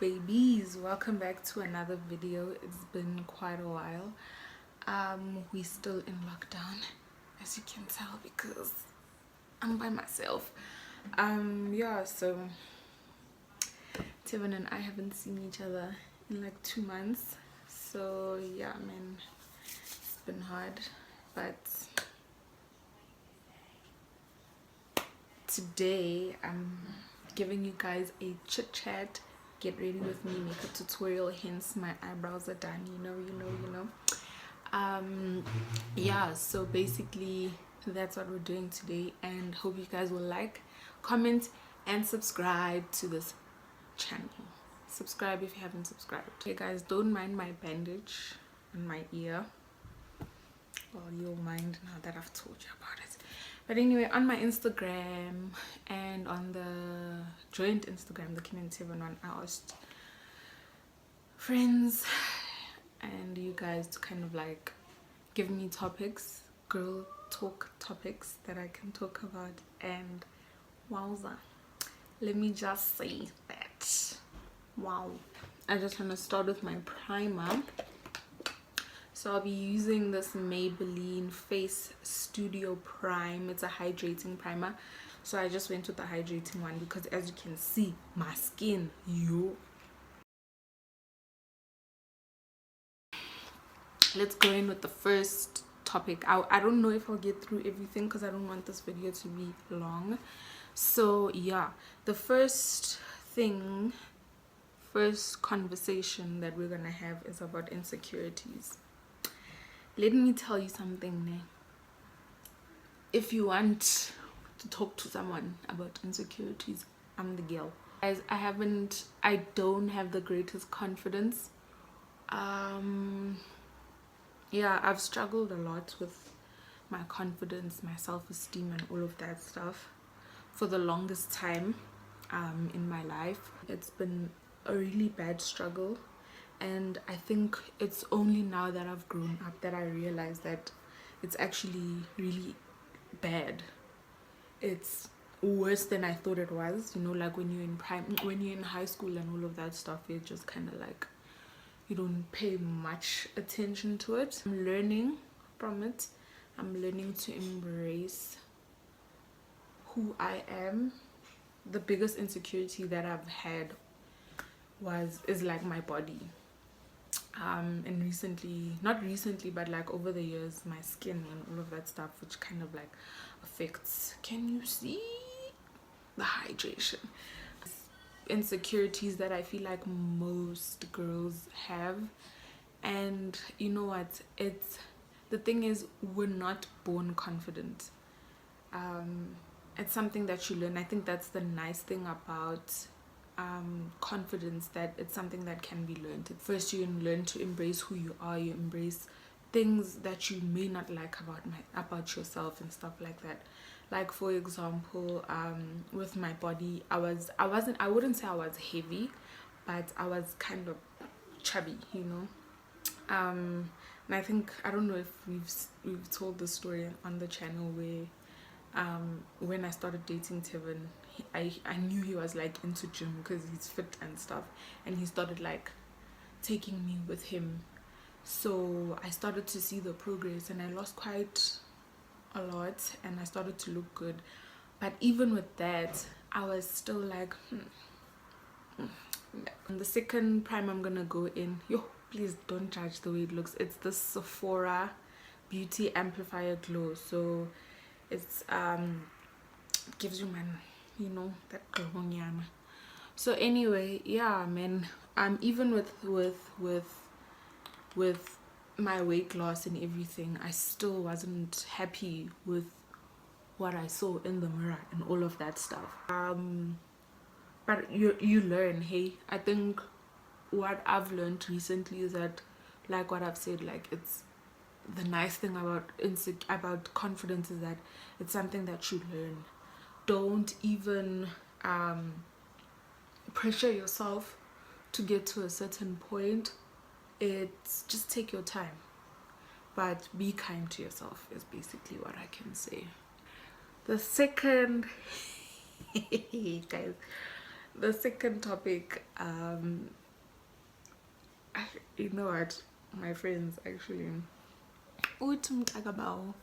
babies, welcome back to another video. It's been quite a while. We still in lockdown, as you can tell, because I'm by myself. Yeah, so Tivan and I haven't seen each other in like 2 months, so yeah, man, it's been hard. But today I'm giving you guys a chit chat, get ready with me makeup tutorial, hence my eyebrows are done, you know. Yeah, so basically that's what we're doing today, and hope you guys will like, comment, and subscribe to this channel. Subscribe if you haven't subscribed. Okay guys, don't mind my bandage on my ear. Well, you'll mind now that I've told you about it. But anyway, on my Instagram and on the joint Instagram, the Kin and Tivan one, I asked friends and you guys to kind of like give me topics, girl talk topics that I can talk about, and wowza, let me just say that wow. I just want to start with my primer. So I'll be using this Maybelline Face Studio Prime. It's a hydrating primer, so I just went with the hydrating one because, as you can see, my skin, let's go in with the first topic. I don't know if I'll get through everything because I don't want this video to be long. So yeah, the first conversation that we're gonna have is about insecurities. Let me tell you something, ne? If you want to talk to someone about insecurities, I'm the girl. Guys, I don't have the greatest confidence. Yeah, I've struggled a lot with my confidence, my self-esteem, and all of that stuff for the longest time in my life. It's been a really bad struggle, and I think it's only now that I've grown up that I realize that it's actually really bad. It's worse than I thought it was, you know, like when you're in high school and all of that stuff, you're just kind of like, you don't pay much attention to it. I'm learning from it. I'm learning to embrace who I am. The biggest insecurity that I've had is like my body. And not recently, but like over the years, my skin and all of that stuff, which kind of like affects, can you see the hydration? Insecurities that I feel like most girls have. And you know what, the thing is, we're not born confident. It's something that you learn. I think that's the nice thing about confidence, that it's something that can be learned. First, you learn to embrace who you are. You embrace things that you may not like about yourself and stuff like that. Like, for example, with my body, I wouldn't say I was heavy, but I was kind of chubby, you know. And I think, I don't know if we've told the story on the channel where when I started dating Tivan, I knew he was like into gym because he's fit and stuff, and he started like taking me with him. So I started to see the progress, and I lost quite a lot, and I started to look good. But even with that, I was still like And the second primer I'm gonna go in, please don't judge the way it looks. It's the Sephora Beauty Amplifier Glow. So it's it gives you, man, you know, that glow. So anyway, yeah, man, even with my weight loss and everything, I still wasn't happy with what I saw in the mirror and all of that stuff. But you learn. Hey, I think what I've learned recently is that, like what I've said, like, it's the nice thing about confidence is that it's something that you learn. Don't even pressure yourself to get to a certain point. It's just take your time, but be kind to yourself is basically what I can say. The second guys, The second topic, you know what, my friends actually uthi mxakabawo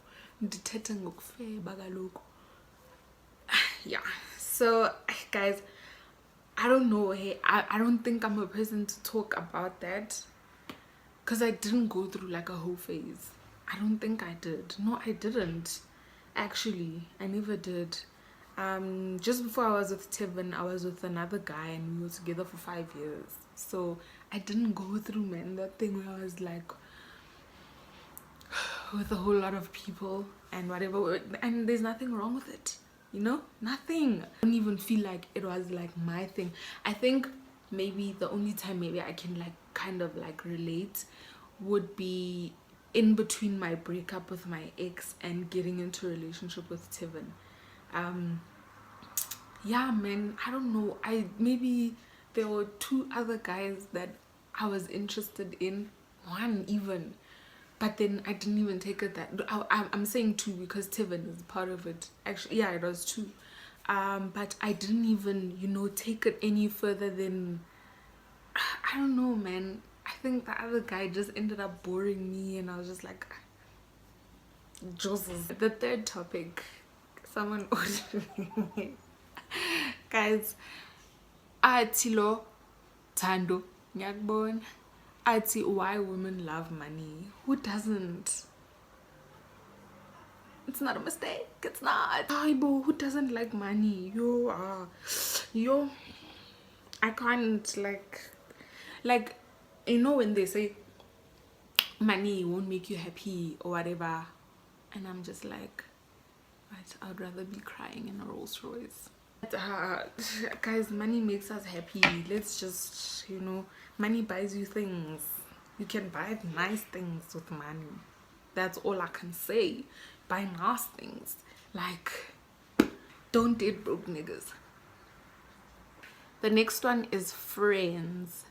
ndithethe ngokufeba kaloku. Yeah, so guys, I don't know, hey, I don't think I'm a person to talk about that because I didn't go through like a whole phase. I don't think I did. No, I didn't. Actually, I never did. Just before I was with Tevin, I was with another guy and we were together for 5 years. So I didn't go through, man, that thing where I was like with a whole lot of people and whatever, and there's nothing wrong with it, you know, nothing. I don't even feel like it was like my thing. I think maybe the only time maybe I can like kind of like relate would be in between my breakup with my ex and getting into a relationship with Tevin. Yeah, man, I don't know, maybe there were 2 other guys that I was interested in, 1 even, but then I didn't even take it that. I'm saying 2 because Tevin is part of it. Actually, yeah, it was 2. But I didn't even, you know, take it any further than, I don't know, man. I think the other guy just ended up boring me, and I was just like, Joseph. The third topic, someone ordered me. Guys, athi lo Thando ngiyakubona athi why women love money. Who doesn't? It's not a mistake. It's not. Who doesn't like money? Yo, I can't like, you know, when they say money won't make you happy or whatever, and I'm just like, I'd rather be crying in a Rolls Royce. Guys, money makes us happy. Let's just, you know, money buys you things. You can buy nice things with money. That's all I can say. Buy nice things. Like, don't date broke niggas. The next one is friends.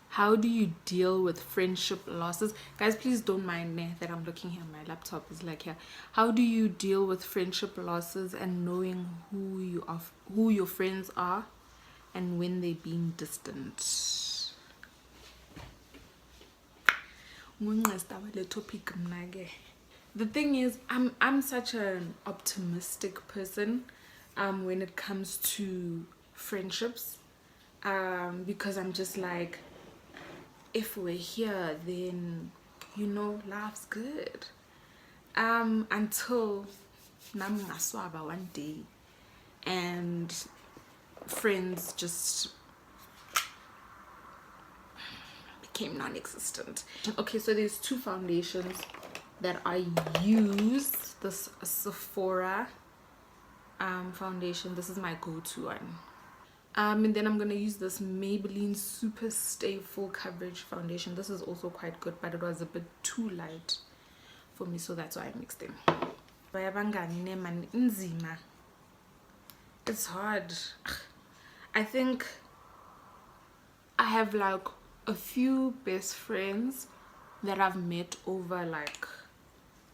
How do you deal with friendship losses? Guys, please don't mind me that I'm looking here. My laptop is like here. How do you deal with friendship losses and knowing who your friends are and when they're being distant? The thing is, I'm such an optimistic person when it comes to friendships, because I'm just like, if we're here, then, you know, life's good. Until Namungaswaba one day and friends just became non-existent. Okay, so there's 2 foundations that I use. This Sephora foundation. This is my go-to one. And then I'm gonna use this Maybelline Super Stay Full Coverage foundation. This is also quite good, but it was a bit too light for me, so that's why I mixed them. It's hard. I think I have like a few best friends that I've met over like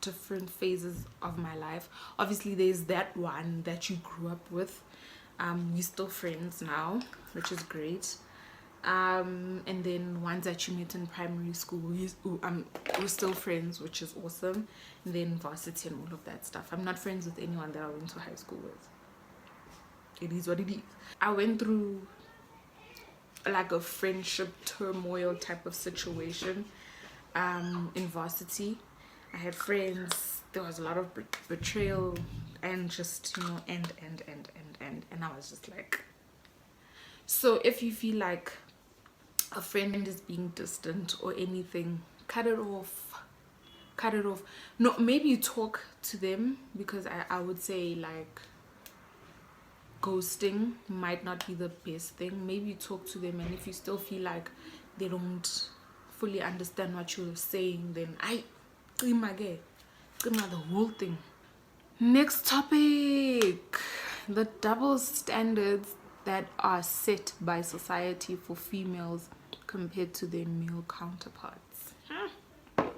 different phases of my life. Obviously there's that one that you grew up with. We're still friends now, which is great. And then ones that you met in primary school, we're still friends, which is awesome. And then varsity and all of that stuff. I'm not friends with anyone that I went to high school with. It is what it is. I went through like a friendship turmoil type of situation in varsity. I had friends, there was a lot of betrayal and just, you know, and I was just like, so if you feel like a friend is being distant or anything, cut it off. No, maybe talk to them, because I would say like ghosting might not be the best thing. Maybe talk to them, and if you still feel like they don't fully understand what you're saying, then the whole thing. Next topic, the double standards that are set by society for females compared to their male counterparts. I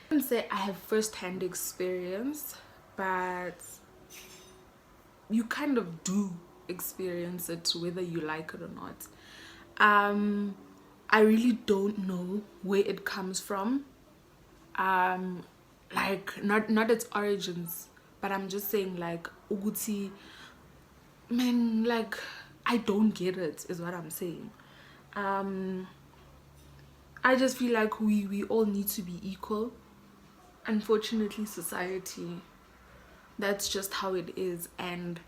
wouldn't say I have first-hand experience, but you kind of do experience it whether you like it or not. I really don't know where it comes from. Like not its origins, but I'm just saying like uguti, man, like I don't get it is what I'm saying. I just feel like we all need to be equal. Unfortunately, society, that's just how it is, and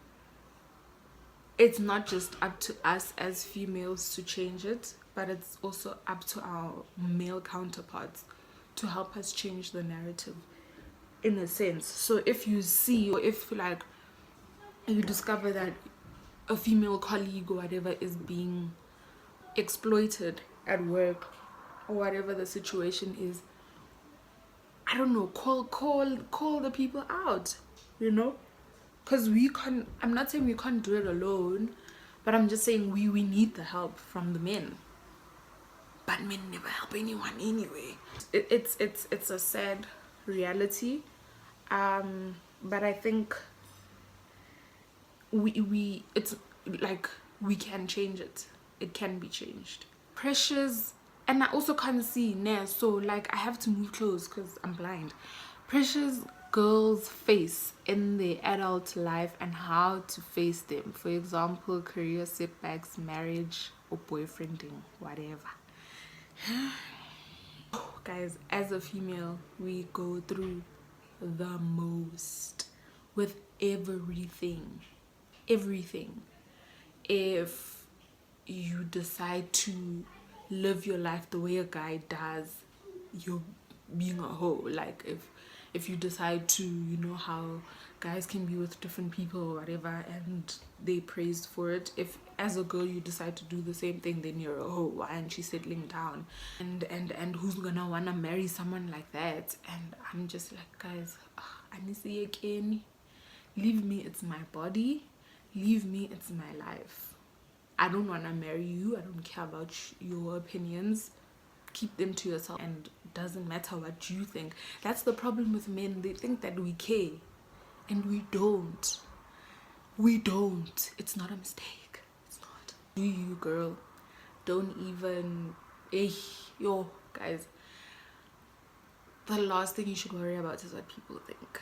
it's not just up to us as females to change it, but it's also up to our male counterparts to help us change the narrative in a sense. So if you see, or if like you discover that a female colleague or whatever is being exploited at work or whatever the situation is, I don't know, call the people out, you know, because we can't. I'm not saying we can't do it alone, but I'm just saying we need the help from the men. But men never help anyone anyway. It's a sad reality, but I think we it's like we can change it. It can be changed. Pressures, and I also can't see now, so like I have to move close because I'm blind. Pressures girls face in their adult life and how to face them. For example, career setbacks, marriage, or boyfriending, whatever. Guys, as a female, we go through the most with everything. If you decide to live your life the way a guy does, you're being a hoe. Like if you decide to, you know how guys can be with different people or whatever and they praised for it, if as a girl you decide to do the same thing, then you're a hoe. Why aren't you settling down? And who's gonna wanna marry someone like that? And I'm just like, guys, I need to see again. Leave me, it's my body. Leave me, it's my life. I don't want to marry you. I don't care about your opinions. Keep them to yourself, and doesn't matter what you think. That's the problem with men. They think that we care, and we don't. It's not a mistake. It's not. Do you, girl? Don't even yo, guys, the last thing you should worry about is what people think,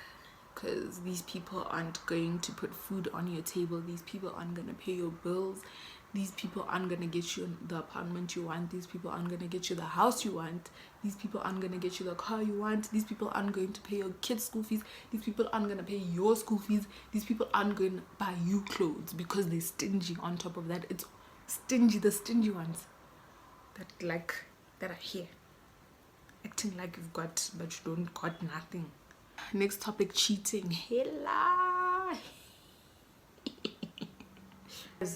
because these people aren't going to put food on your table. These people aren't going to pay your bills. These people aren't going to get you the apartment you want. These people aren't going to get you the house you want. These people aren't going to get you the car you want. These people aren't going to pay your kids' school fees. These people aren't going to pay your school fees. These people aren't going to buy you clothes because they're stingy. On top of that, it's stingy, the stingy ones that are here acting like you've got, but you don't got nothing. Next topic, cheating. Hella.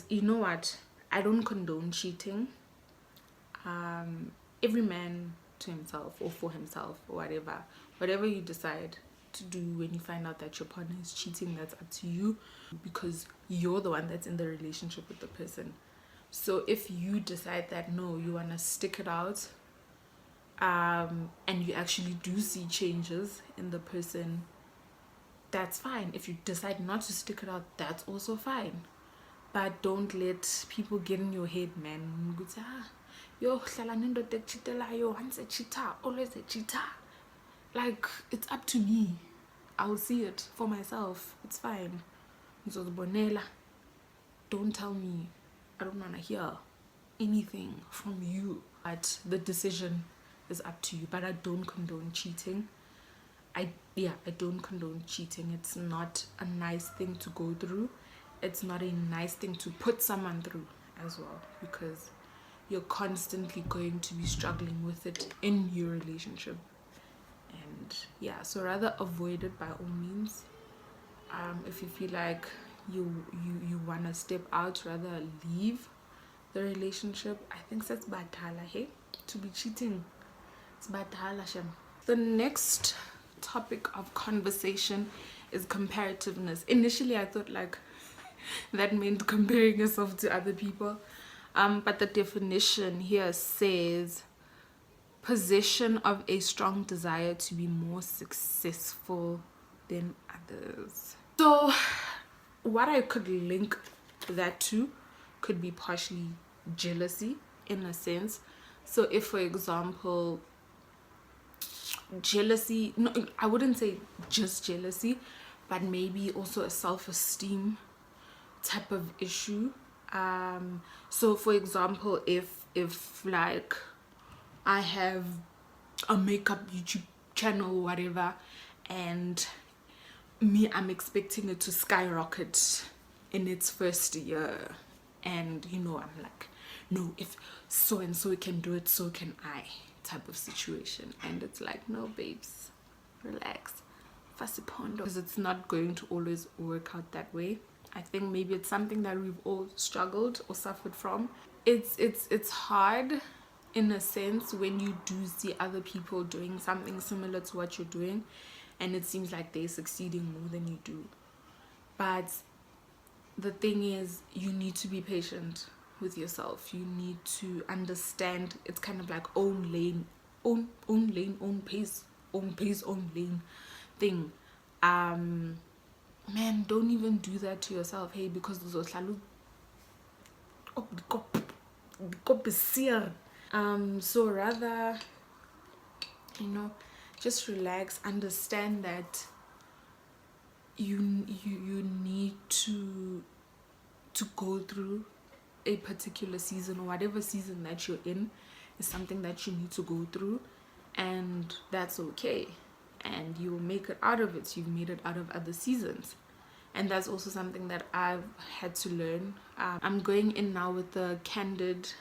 You know what? I don't condone cheating. Every man to himself or for himself or whatever you decide to do when you find out that your partner is cheating, that's up to you, because you're the one that's in the relationship with the person. So if you decide that no, you want to stick it out, and you actually do see changes in the person, that's fine. If you decide not to stick it out, that's also fine. But don't let people get in your head, man. Yo, once a cheater, always a cheater. Like, it's up to me. I'll see it for myself. It's fine. Don't tell me. I don't want to hear anything from you. But the decision is up to you. But I don't condone cheating. I don't condone cheating. It's not a nice thing to go through. It's not a nice thing to put someone through as well, because you're constantly going to be struggling with it in your relationship. And yeah, so rather avoid it by all means. If you feel like you want to step out, rather leave the relationship. I think that's badala, hey, to be cheating. It's badala, shem. The next topic of conversation is comparativeness. Initially I thought like that meant comparing yourself to other people, but the definition here says possession of a strong desire to be more successful than others. So what I could link that too could be partially jealousy in a sense. So if, for example, jealousy, no, I wouldn't say just jealousy, but maybe also a self-esteem type of issue. So for example, if like I have a makeup YouTube channel or whatever, and I'm expecting it to skyrocket in its first year, and you know, I'm like, no, if so and so can do it, so can I, type of situation. And it's like, no babes, relax, fasipondo, because it's not going to always work out that way. I think maybe it's something that we've all struggled or suffered from. It's hard in a sense when you do see other people doing something similar to what you're doing, and it seems like they're succeeding more than you do. But the thing is, you need to be patient with yourself. You need to understand it's kind of like own lane, own lane, own pace, own lane thing. Man, don't even do that to yourself, hey, because so rather, you know, just relax, understand that you need to go through a particular season, or whatever season that you're in is something that you need to go through, and that's okay, and you'll make it out of it. You've made it out of other seasons, and that's also something that I've had to learn. I'm going in now with the Candid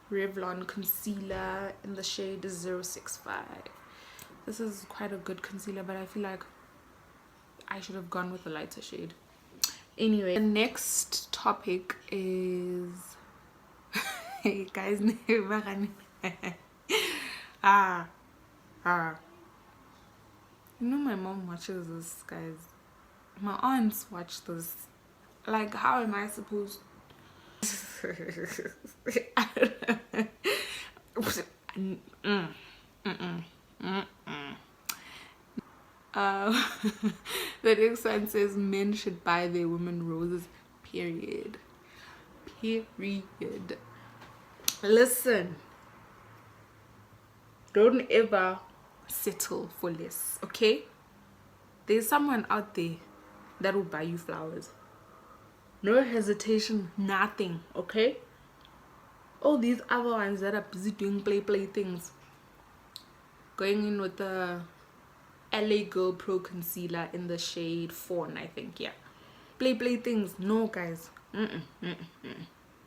Revlon concealer in the shade 065. This is quite a good concealer, but I feel like I should have gone with a lighter shade. Anyway, the next topic is hey guys, you know, my mom watches this, guys. My aunts watch this. Like, how am I supposed the next one says men should buy their women roses, period. Listen, don't ever settle for less, okay? There's someone out there that will buy you flowers, no hesitation, nothing, okay? All these other ones that are busy doing play things, going in with the LA Girl Pro concealer in the shade Fawn, I think, yeah. Play things, no guys.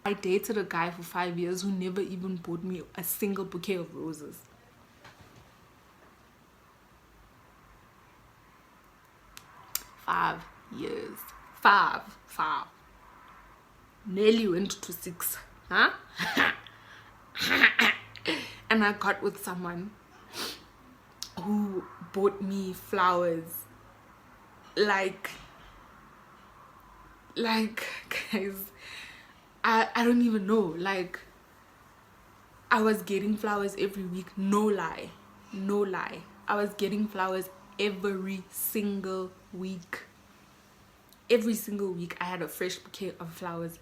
I dated a guy for 5 years who never even bought me a single bouquet of roses. 5 years. Five. Nearly went to 6. Huh? And I got with someone who bought me flowers like guys, I don't even know, like I was getting flowers every week, no lie, I was getting flowers every single week. I had a fresh bouquet of flowers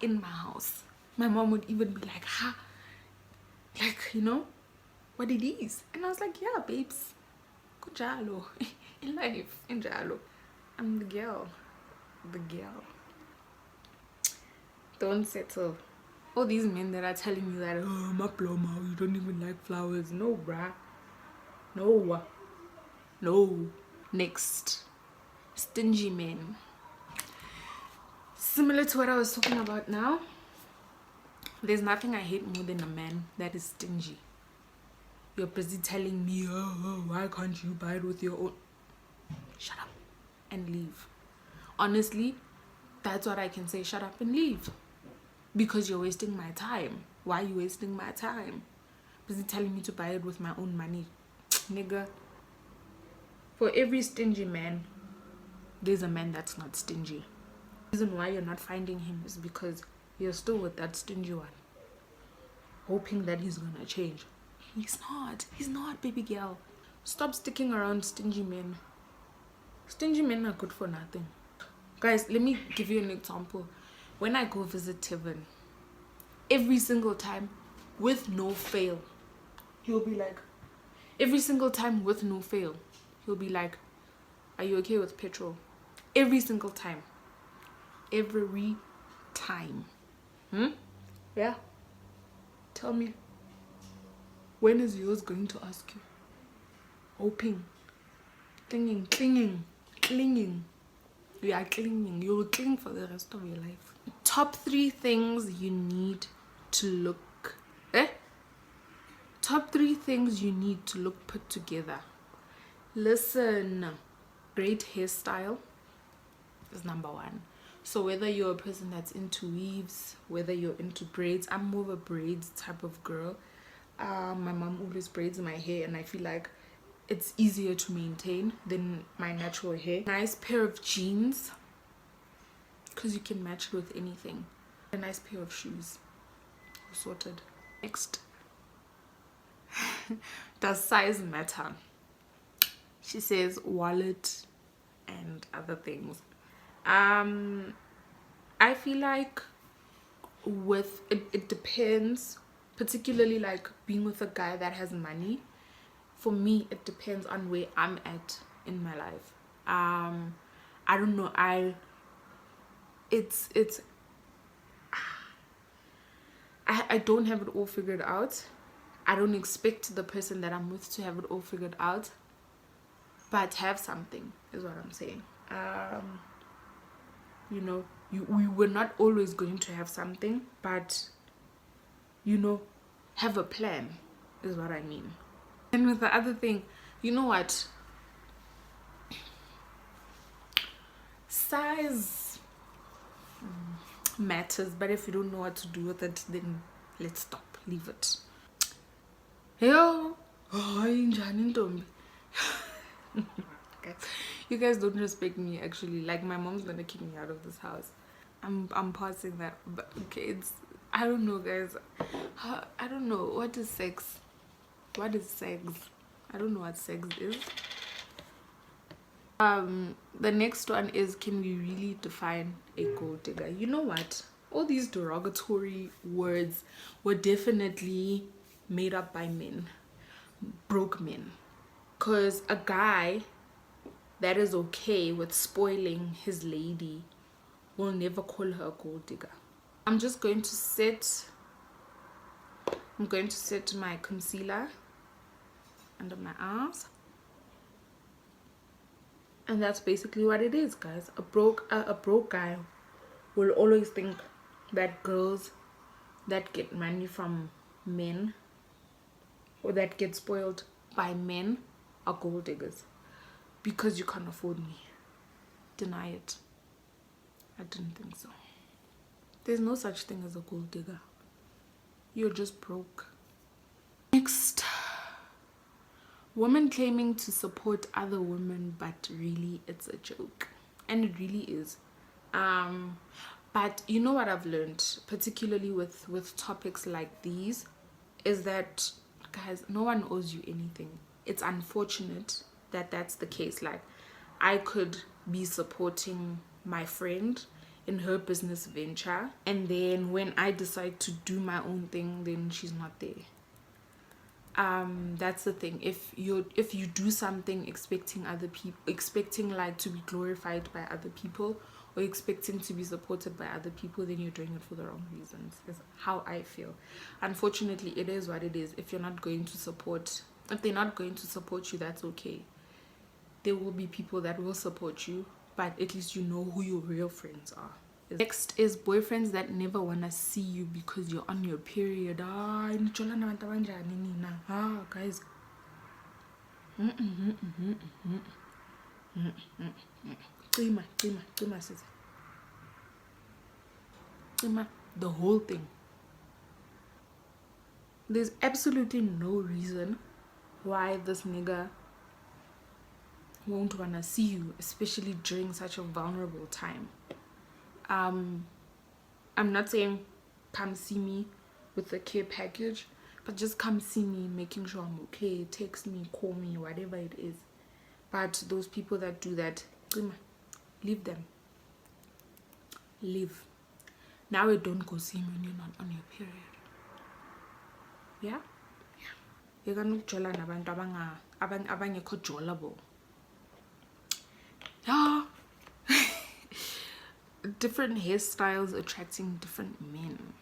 in my house. My mom would even be like, ha, like, you know, what it is. And I was like, yeah babes, kujalo in life, in jalo, I'm the girl. Don't settle. All these men that are telling you that, oh, maploma, you don't even like flowers. No, bruh. No. Next, stingy men. Similar to what I was talking about now, there's nothing I hate more than a man that is stingy. You're busy telling me, oh, why can't you buy it with your own? Shut up and leave. Honestly, that's what I can say. Shut up and leave. Because you're wasting my time. Why are you wasting my time? Busy telling me to buy it with my own money. Nigga. For every stingy man, there's a man that's not stingy. The reason why you're not finding him is because you're still with that stingy one, hoping that he's gonna change. He's not, baby girl. Stop sticking around stingy men. Stingy men are good for nothing. Guys, let me give you an example. when I go visit Tevin, every single time, with no fail, he'll be like, every single time with no fail, he'll be like, are you okay with petrol? Every single time. Every time. Yeah. Tell me, when is yours going to ask you? Hoping. Clinging. You are clinging. You will cling for the rest of your life. Top 3 things you need to look. Top 3 things you need to look put together. Listen. Great hairstyle is number 1. So whether you're a person that's into weaves, whether you're into braids, I'm more of a braids type of girl. My mom always braids my hair, and I feel like it's easier to maintain than my natural hair. Nice pair of jeans, because you can match it with anything. A nice pair of shoes. Sorted. Next. Does size matter? She says wallet and other things. I feel like with it depends, particularly like being with a guy that has money. For me, it depends on where I'm at in my life. I don't know. I don't have it all figured out. I don't expect the person that I'm with to have it all figured out, but have something is what I'm saying. You know, we were not always going to have something, but you know, have a plan is what I mean. And with the other thing, you know what, size matters, but if you don't know what to do with it, then let's stop, leave it. Yo, okay. You guys don't respect me, actually. Like, my mom's gonna kick me out of this house. I'm passing that, but okay, it's, I don't know, guys. I don't know, what is sex? What is sex? I don't know what sex is. The next one is, can we really define a gold digger? You know what, all these derogatory words were definitely made up by men, broke men. Because a guy that is okay with spoiling his lady will never call her a gold digger. I'm going to set my concealer under my eyes, and that's basically what it is, guys. A broke guy will always think that girls that get money from men or that get spoiled by men are gold diggers because you can't afford me. Deny it. I didn't think so. There's no such thing as a gold digger. You're just broke. Next, women claiming to support other women, but really it's a joke. And it really is. But you know what I've learned, particularly with topics like these, is that, guys, no one owes you anything. It's unfortunate that that's the case. Like, I could be supporting my friend in her business venture, and then when I decide to do my own thing, then she's not there. That's the thing. If you do something expecting other people, expecting like to be glorified by other people, or expecting to be supported by other people, then you're doing it for the wrong reasons, is how I feel. Unfortunately, it is what it is. If they're not going to support you, that's okay. There will be people that will support you, but at least you know who your real friends are. Next is boyfriends that never want to see you because you're on your period. Guys. The whole thing. There's absolutely no reason why this nigga won't wanna see you, especially during such a vulnerable time. I'm not saying come see me with a care package, but just come see me, making sure I'm okay. Text me, call me, whatever it is. But those people that do that, leave them. Leave. Now it don't go see when you're not on your period. Yeah? You're gonna jola nabantu abangekho jolable. Yeah. Different hairstyles attracting different men.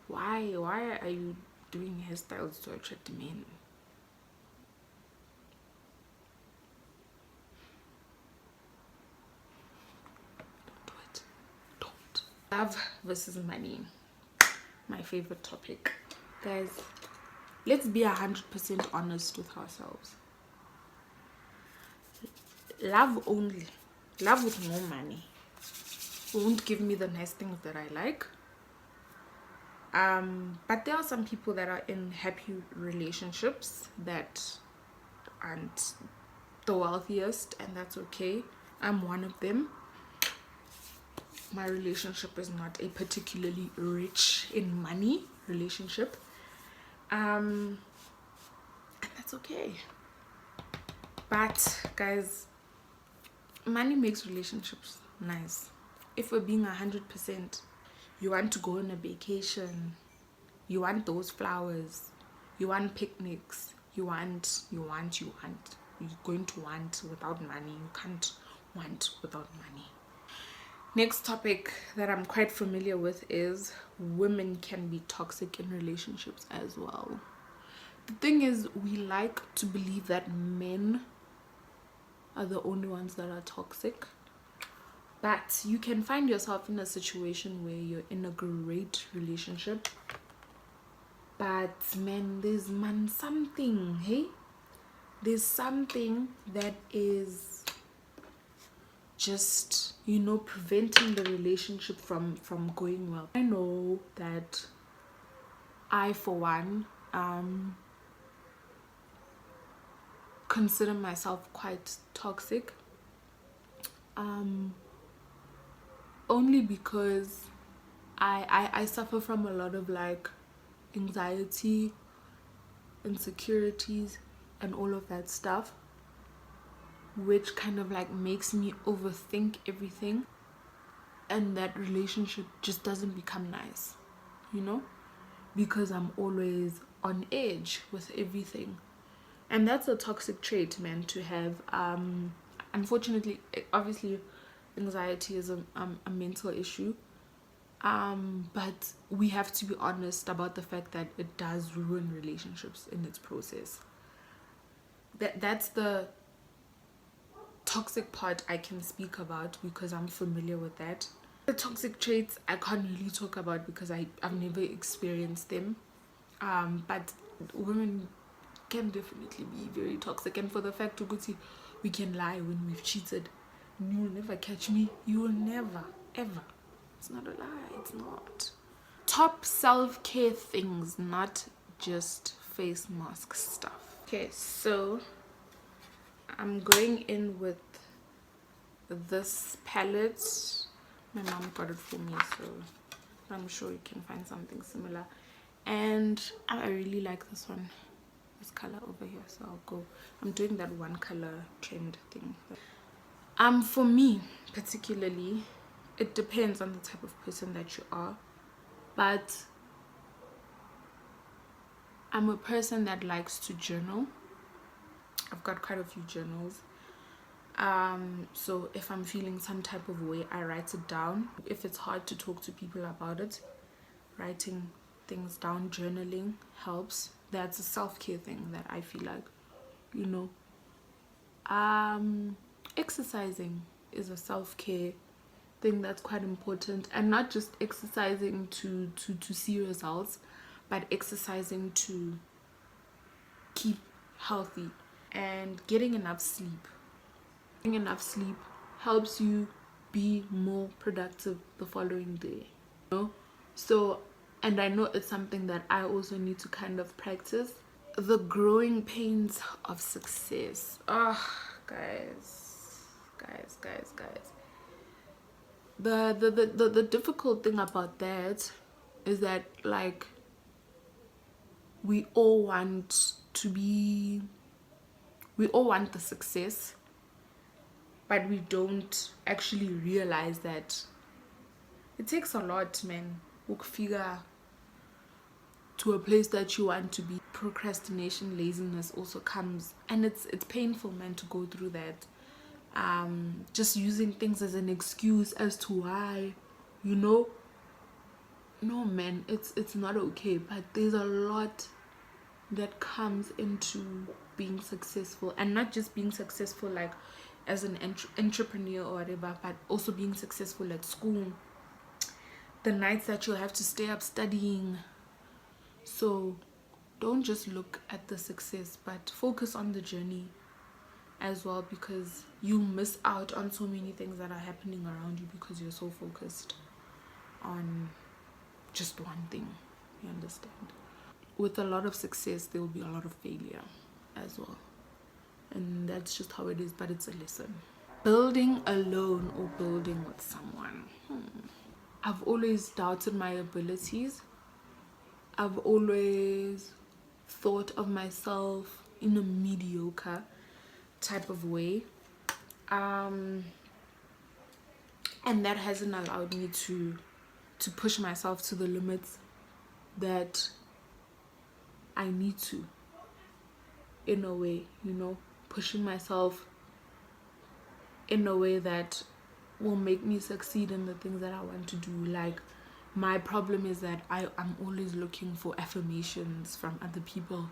Why are you doing hairstyles to attract men? Don't do it. Don't. Love versus money. My favorite topic. Guys, let's be 100% honest with ourselves. Love only, love with no money, won't give me the nice things that I like. But there are some people that are in happy relationships that aren't the wealthiest, and that's okay. I'm one of them. My relationship is not a particularly rich in money relationship, and that's okay. But guys, money makes relationships nice. If we're being 100%, you want to go on a vacation, you want those flowers, you want picnics, you're going to want without money. You can't want without money. Next topic that I'm quite familiar with is women can be toxic in relationships as well. The thing is, we like to believe that men are the only ones that are toxic, but you can find yourself in a situation where you're in a great relationship, but man, there's something, hey, there's something that is just, you know, preventing the relationship from going well. I know that I, for one, consider myself quite toxic, only because I suffer from a lot of like anxiety, insecurities, and all of that stuff, which kind of like makes me overthink everything, and that relationship just doesn't become nice, you know, because I'm always on edge with everything. And that's a toxic trait, man, to have. Unfortunately, obviously anxiety is a mental issue, but we have to be honest about the fact that it does ruin relationships in its process. That's the toxic part I can speak about because I'm familiar with that. The toxic traits I can't really talk about because I've never experienced them, but women can definitely be very toxic. And for the fact we can lie when we've cheated, you will never catch me, you will never ever. It's not a lie, it's not. Top self-care things, not just face mask stuff. Okay, so I'm going in with this palette. My mom got it for me, so I'm sure you can find something similar. And I really like this one, this color over here, so I'm doing that one color trend thing. For me particularly, it depends on the type of person that you are, but I'm a person that likes to journal. I've got quite a few journals. So if I'm feeling some type of way, I write it down. If it's hard to talk to people about it, writing things down, journaling helps. That's a self-care thing that I feel like, you know. Exercising is a self-care thing that's quite important, and not just exercising to see results, but exercising to keep healthy. And getting enough sleep. Getting enough sleep helps you be more productive the following day, you know. So, and I know it's something that I also need to kind of practice. The growing pains of success. Guys. The difficult thing about that is that, like, we all want the success, but we don't actually realize that It takes a lot, man. Figure to a place that you want to be. Procrastination, laziness also comes, and it's painful, man, to go through that. Just using things as an excuse as to why, you know. No, man, it's not okay. But there's a lot that comes into being successful, and not just being successful like as an entrepreneur or whatever, but also being successful at school. The nights that you'll have to stay up studying. So don't just look at the success, but focus on the journey as well, because you miss out on so many things that are happening around you because you're so focused on just one thing. You understand? With a lot of success, there will be a lot of failure as well, and that's just how it is, but it's a lesson. Building alone or building with someone. I've always doubted my abilities. I've always thought of myself in a mediocre type of way, and that hasn't allowed me to push myself to the limits that I need to, in a way, you know, pushing myself in a way that will make me succeed in the things that I want to do. Like, my problem is that I'm always looking for affirmations from other people,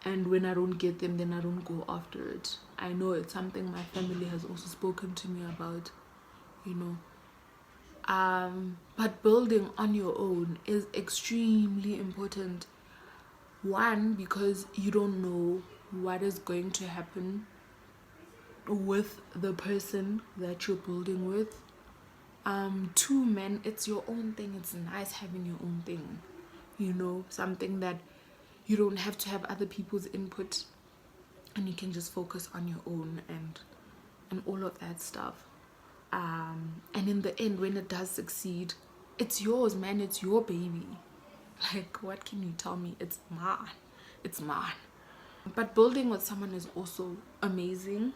and when I don't get them, then I don't go after it. I know it's something my family has also spoken to me about, you know. But building on your own is extremely important. One, because you don't know what is going to happen with the person that you're building with. Two, man, it's your own thing. It's nice having your own thing, you know, something that you don't have to have other people's input, and you can just focus on your own and all of that stuff. And in the end, when it does succeed, it's yours, man. It's your baby. Like, what can you tell me? It's mine. It's mine. But building with someone is also amazing,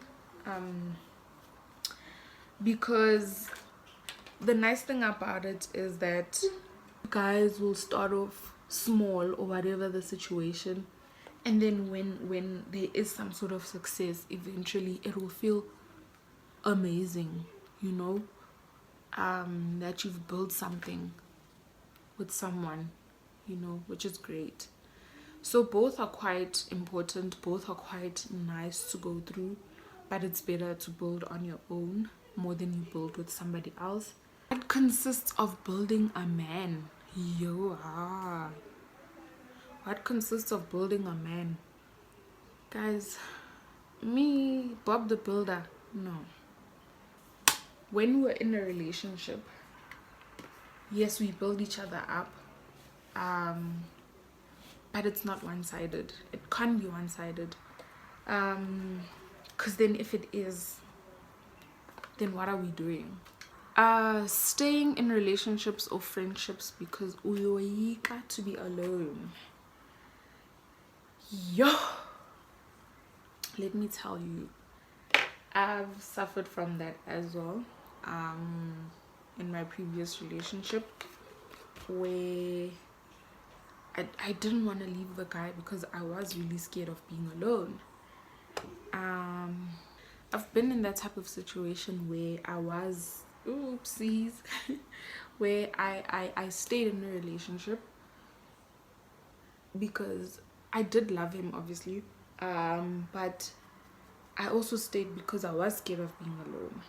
because the nice thing about it is that guys will start off small or whatever the situation, and then when there is some sort of success, eventually it will feel amazing, you know, that you've built something with someone, you know, which is great. So both are quite important, both are quite nice to go through, but it's better to build on your own more than you build with somebody else. It consists of building a man. What consists of building a man? Guys, me, Bob the Builder, no. When we're in a relationship, yes, we build each other up, but it's not one-sided. It can't be one-sided, because then if it is, then what are we doing? Staying in relationships or friendships because uyoyika to be alone. Yo, let me tell you, I've suffered from that as well. In my previous relationship, where I didn't want to leave the guy because I was really scared of being alone. I've been in that type of situation where I was, oopsies, where I stayed in a relationship because I did love him, obviously, but I also stayed because I was scared of being alone.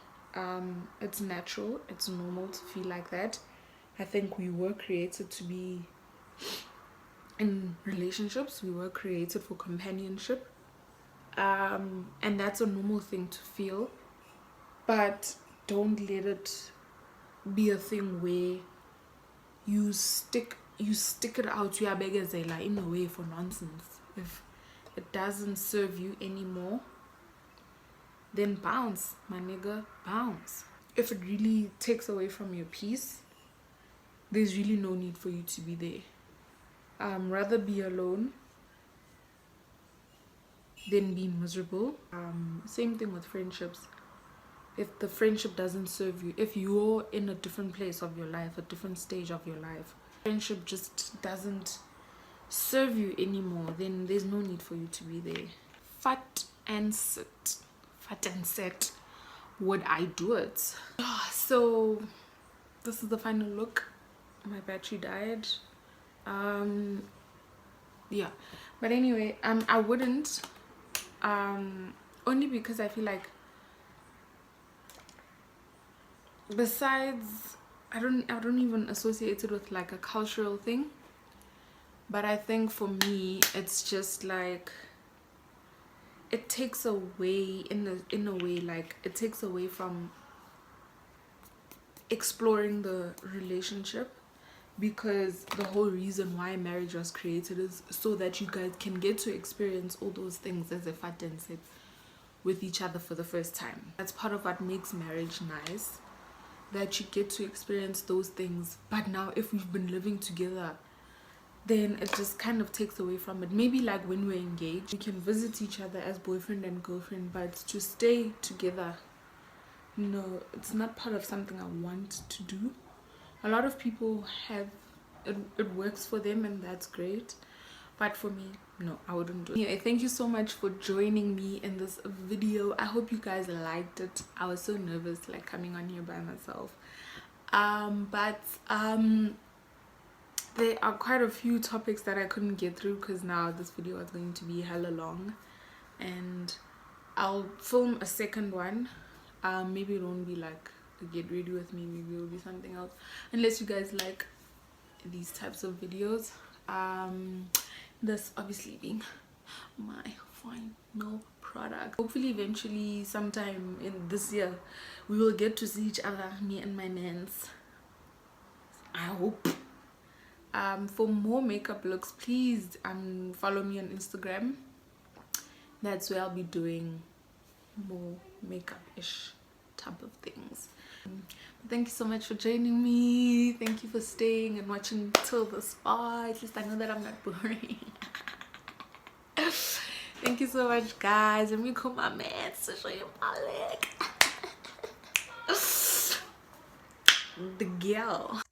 It's natural, it's normal to feel like that. I think we were created to be in relationships, we were created for companionship, and that's a normal thing to feel, but don't let it be a thing where you stick it out to your begazela in a way for nonsense. If it doesn't serve you anymore, then bounce, my nigga, bounce. If it really takes away from your peace, there's really no need for you to be there. Rather be alone than be miserable. Same thing with friendships. if the friendship doesn't serve you, if you're in a different place of your life, a different stage of your life, friendship just doesn't serve you anymore, then there's no need for you to be there. Fat and sit. Fat and sit. Would I do it? So this is the final look. My battery died. Yeah, but anyway, I wouldn't, only because I feel like, besides, I don't even associate it with like a cultural thing, but I think for me it's just like, it takes away, in a way, like it takes away from exploring the relationship, because the whole reason why marriage was created is so that you guys can get to experience all those things, as if I didn't say, with each other for the first time. That's part of what makes marriage nice, that you get to experience those things. But now if we've been living together, then it just kind of takes away from it. Maybe like when we're engaged, we can visit each other as boyfriend and girlfriend, but to stay together, no, it's not part of something I want to do. A lot of people have it works for them, and that's great, but for me, no, I wouldn't do it. Anyway, thank you so much for joining me in this video. I hope you guys liked it. I was so nervous like coming on here by myself, but there are quite a few topics that I couldn't get through, because now this video is going to be hella long, and I'll film a second one. Maybe it won't be like a get ready with me, maybe it'll be something else, unless you guys like these types of videos. This obviously being my final product. Hopefully eventually sometime in this year we will get to see each other, me and my mans, I hope. For more makeup looks, please follow me on Instagram. That's where I'll be doing more makeup-ish type of things. Thank you so much for joining me. Thank you for staying and watching till this far. At least I know that I'm not boring. Thank you so much, guys. And we call my man to show you my leg. The girl.